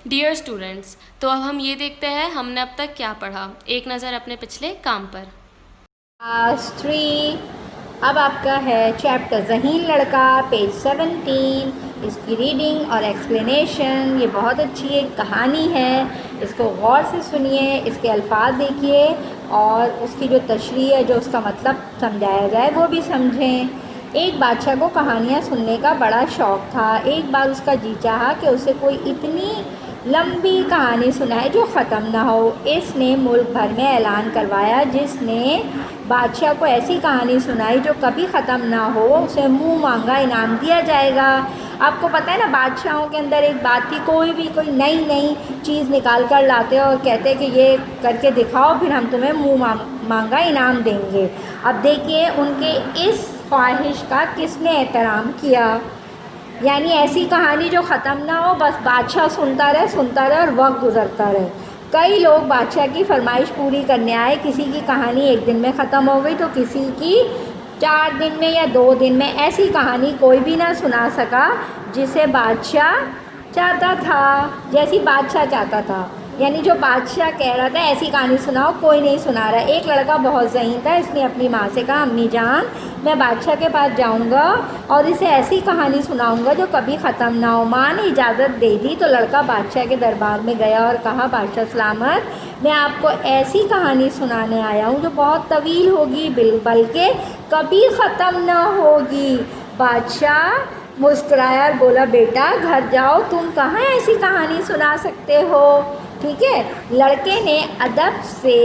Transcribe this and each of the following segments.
Dear students, تو اب ہم یہ دیکھتے ہیں ہم نے اب تک کیا پڑھا، ایک نظر اپنے پچھلے کام پر۔ کلاس 3 اب آپ کا ہے چیپٹر ذہین لڑکا، پیج 17۔ اس کی ریڈنگ اور ایکسپلینیشن، یہ بہت اچھی ایک کہانی ہے، اس کو غور سے سنیے، اس کے الفاظ دیکھیے اور اس کی جو تشریح ہے، جو اس کا مطلب سمجھایا جائے وہ بھی سمجھیں۔ ایک بادشاہ کو کہانیاں سننے کا بڑا شوق تھا۔ ایک بار اس کا جی چاہا کہ اسے کوئی اتنی لمبی کہانی سنائے جو ختم نہ ہو۔ اس نے ملک بھر میں اعلان کروایا، جس نے بادشاہ کو ایسی کہانی سنائی جو کبھی ختم نہ ہو اسے منہ مانگا انعام دیا جائے گا۔ آپ کو پتہ ہے نا، بادشاہوں کے اندر ایک بات تھی، کوئی نئی چیز نکال کر لاتے اور کہتے کہ یہ کر کے دکھاؤ، پھر ہم تمہیں منہ مانگا انعام دیں گے۔ اب دیکھیے ان کے اس خواہش کا کس نے احترام کیا، یعنی ایسی کہانی جو ختم نہ ہو، بس بادشاہ سنتا رہے اور وقت گزرتا رہے۔ کئی لوگ بادشاہ کی فرمائش پوری کرنے آئے، کسی کی کہانی ایک دن میں ختم ہو گئی تو کسی کی 4 دن میں یا 2 دن میں۔ ایسی کہانی کوئی بھی نہ سنا سکا جسے بادشاہ چاہتا تھا، جیسی بادشاہ چاہتا تھا، یعنی جو بادشاہ کہہ رہا تھا ایسی کہانی سناؤ، کوئی نہیں سنا رہا۔ ایک لڑکا بہت ذہین تھا، اس نے اپنی ماں سے کہا، امی جان میں بادشاہ کے پاس جاؤں گا اور اسے ایسی کہانی سناؤں گا جو کبھی ختم نہ ہو۔ ماں نے اجازت دے دی تو لڑکا بادشاہ کے دربار میں گیا اور کہا، بادشاہ سلامت، میں آپ کو ایسی کہانی سنانے آیا ہوں جو بہت طویل ہوگی، بلکہ کبھی ختم نہ ہوگی۔ بادشاہ مسکرایا اور بولا، بیٹا گھر جاؤ، تم کہاں ایسی کہانی سنا سکتے ہو، ٹھیک ہے۔ لڑکے نے ادب سے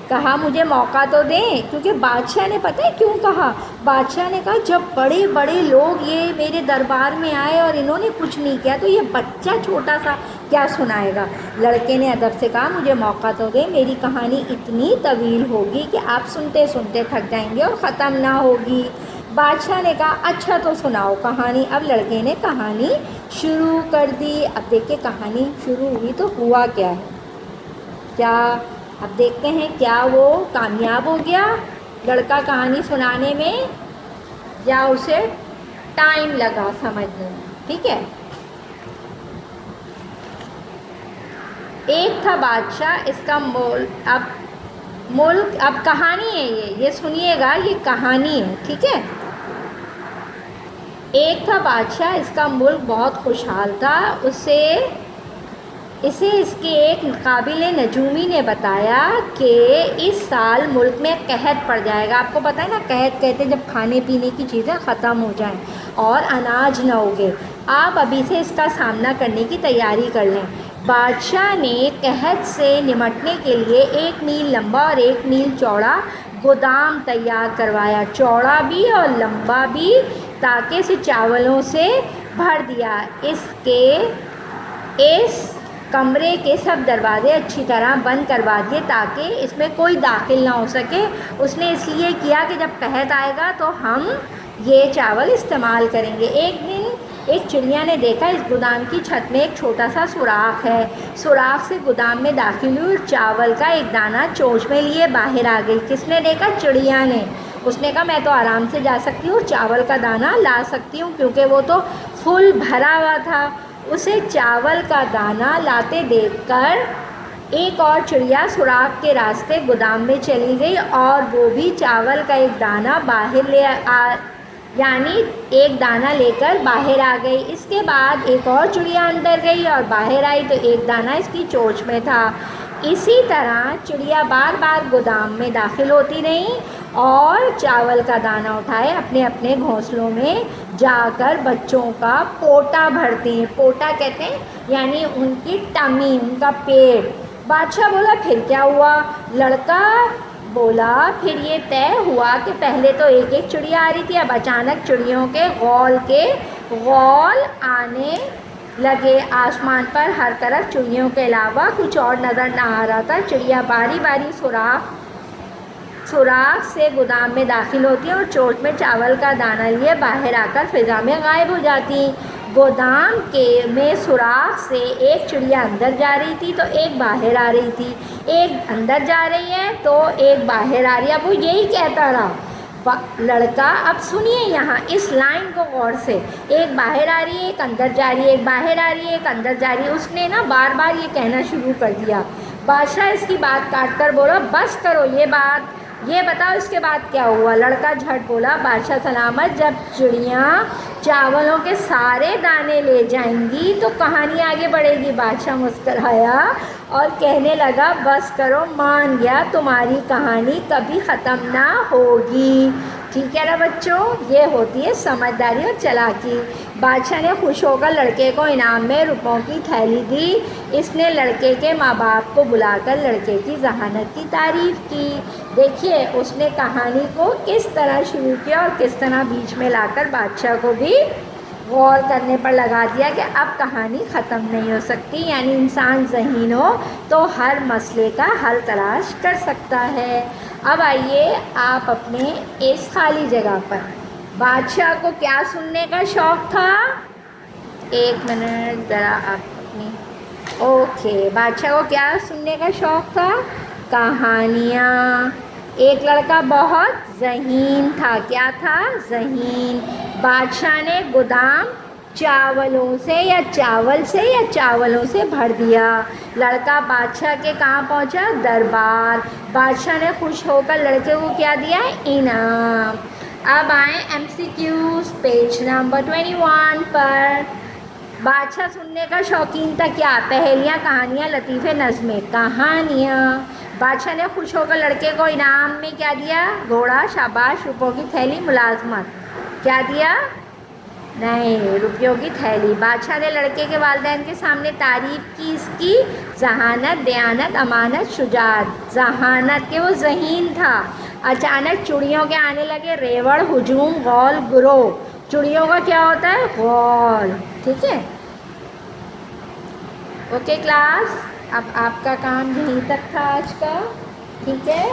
کہا، مجھے موقع تو دیں، کیونکہ بادشاہ نے پتہ ہے کیوں کہا، بادشاہ نے کہا جب بڑے بڑے لوگ یہ میرے دربار میں آئے اور انہوں نے کچھ نہیں کیا تو یہ بچہ چھوٹا سا کیا سنائے گا۔ لڑکے نے ادب سے کہا، مجھے موقع تو دیں، میری کہانی اتنی طویل ہوگی کہ آپ سنتے سنتے تھک جائیں گے اور ختم نہ ہوگی۔ بادشاہ نے کہا، اچھا تو سناؤ کہانی۔ اب لڑکے نے کہانی شروع کر دی۔ اب دیکھیں کہانی شروع ہوئی تو ہوا کیا ہے، اب دیکھتے ہیں کیا وہ کامیاب ہو گیا لڑکا کہانی سنانے میں، یا اسے ٹائم لگا سمجھنے میں، ٹھیک ہے۔ ایک تھا بادشاہ، اس کا ملک اب کہانی ہے، یہ سنیے گا، یہ کہانی ہے، ٹھیک ہے۔ ایک تھا بادشاہ، اس کا ملک بہت خوشحال تھا۔ اسے اس کے ایک قابل نجومی نے بتایا کہ اس سال ملک میں قحط پڑ جائے گا۔ آپ کو پتہ ہے نا، قحط کہتے ہیں جب کھانے پینے کی چیزیں ختم ہو جائیں اور اناج نہ اگے۔ آپ ابھی سے اس کا سامنا کرنے کی تیاری کر لیں۔ بادشاہ نے قحط سے نمٹنے کے لیے 1 میل لمبا اور 1 میل چوڑا گودام تیار کروایا، چوڑا بھی اور لمبا بھی، تاکہ اسے چاولوں سے بھر دیا۔ اس کمرے کے سب دروازے اچھی طرح بند کروا دیے تاکہ اس میں کوئی داخل نہ ہو سکے۔ اس نے اس لیے کیا کہ جب قحط آئے گا تو ہم یہ چاول استعمال کریں گے۔ ایک دن ایک چڑیا نے دیکھا، اس گودام کی چھت میں ایک چھوٹا سا سوراخ ہے۔ سوراخ سے گودام میں داخل ہوئی اور چاول کا ایک دانہ چونچ میں لیے باہر آ گئی۔ کس نے دیکھا؟ چڑیا نے۔ اس نے کہا، میں تو آرام سے جا سکتی ہوں، چاول کا دانہ لا سکتی ہوں، کیونکہ وہ تو فل بھرا ہوا تھا۔ اسے چاول کا دانہ لاتے دیکھ کر ایک اور چڑیا سوراخ کے راستے گودام میں چلی گئی اور وہ بھی چاول کا ایک دانہ ایک دانہ لے کر باہر آ گئی۔ اس کے بعد ایک اور چڑیا اندر گئی اور باہر آئی تو ایک دانہ اس کی چونچ میں تھا۔ اسی طرح چڑیا بار بار گودام میں داخل ہوتی رہیں اور چاول کا دانہ اٹھائے اپنے اپنے گھونسلوں میں جا کر بچوں کا پوٹا بھرتی ہیں۔ پوٹا کہتے ہیں یعنی ان کی ٹمی، ان کا پیٹ۔ بادشاہ بولا، پھر کیا ہوا؟ لڑکا بولا، پھر یہ طے ہوا کہ پہلے تو ایک ایک چڑیا آ رہی تھی، اب اچانک چڑیوں کے غول آنے لگے۔ آسمان پر ہر طرف چڑیوں کے علاوہ کچھ اور نظر نہ آ رہا تھا۔ چڑیا باری باری سوراخ سے گودام میں داخل ہوتی اور چونچ میں چاول کا دانہ لیے باہر آ کر فضا میں غائب ہو جاتی۔ گودام میں سوراخ سے ایک چڑیا اندر جا رہی تھی تو ایک باہر آ رہی تھی، ایک اندر جا رہی ہے تو ایک باہر آ رہی ہے۔ اب وہ یہی کہتا رہا، لڑکا، اب سنیے یہاں اس لائن کو غور سے، ایک باہر آ رہی ہے ایک اندر جا رہی ہے، ایک باہر آ رہی ہے ایک اندر جا رہی ہے. اس نے نا بار بار یہ کہنا شروع کر دیا. بادشاہ اس کی بات کاٹ کر بولا بس کرو یہ بتاؤ اس کے بعد کیا ہوا. لڑکا جھٹ بولا بادشاہ سلامت، جب چڑیاں چاولوں کے سارے دانے لے جائیں گی تو کہانی آگے بڑھے گی. بادشاہ مسکرایا اور کہنے لگا بس کرو، مان گیا تمہاری کہانی کبھی ختم نہ ہوگی. ٹھیک ہے نا بچوں، یہ ہوتی ہے سمجھداری اور چالاکی. بادشاہ نے خوش ہو کر لڑکے کو انعام میں روپوں کی تھیلی دی. اس نے لڑکے کے ماں باپ کو بلا کر لڑکے کی ذہانت کی تعریف کی. دیکھیے اس نے کہانی کو کس طرح شروع کیا اور کس طرح بیچ میں لا کر بادشاہ کو بھی غور کرنے پر لگا دیا کہ اب کہانی ختم نہیں ہو سکتی. یعنی انسان ذہین ہو تو ہر مسئلے کا حل تلاش کر سکتا ہے. اب آئیے آپ اپنے اس خالی جگہ پر، بادشاہ کو کیا سننے کا شوق تھا؟ ایک منٹ ذرا آپ اپنی اوکے، بادشاہ کو کیا سننے کا شوق تھا؟ کہانیاں. ایک لڑکا بہت ذہین تھا. کیا تھا؟ ذہین. بادشاہ نے گودام چاولوں سے بھر دیا. لڑکا بادشاہ کے کہاں پہنچا؟ دربار. بادشاہ نے خوش ہو کر لڑکے کو کیا دیا؟ انعام. اب آئیں MCQs پیج نمبر 21 پر. بادشاہ سننے کا شوقین تھا. کیا؟ پہیلیاں، کہانیاں، لطیفے، نظمیں. کہانیاں. بادشاہ نے خوش ہو کر لڑکے کو انعام میں کیا دیا؟ گھوڑا. شاباش. روپوں کی تھیلی. ملازمت. کیا دیا؟ نہیں، روپیوں کی تھیلی. بادشاہ نے لڑکے کے والدین کے سامنے تعریف کی اس کی ذہانت، دیانت، امانت، شجاعت. ذہانت کہ وہ ذہین تھا. اچانک چڑیوں کے آنے لگے ریوڑ، ہجوم، غول، گروہ. چڑیوں کا کیا ہوتا ہے؟ غول. ٹھیک ہے، اوکے کلاس، اب آپ کا کام یہیں تک تھا آج کا. ٹھیک ہے.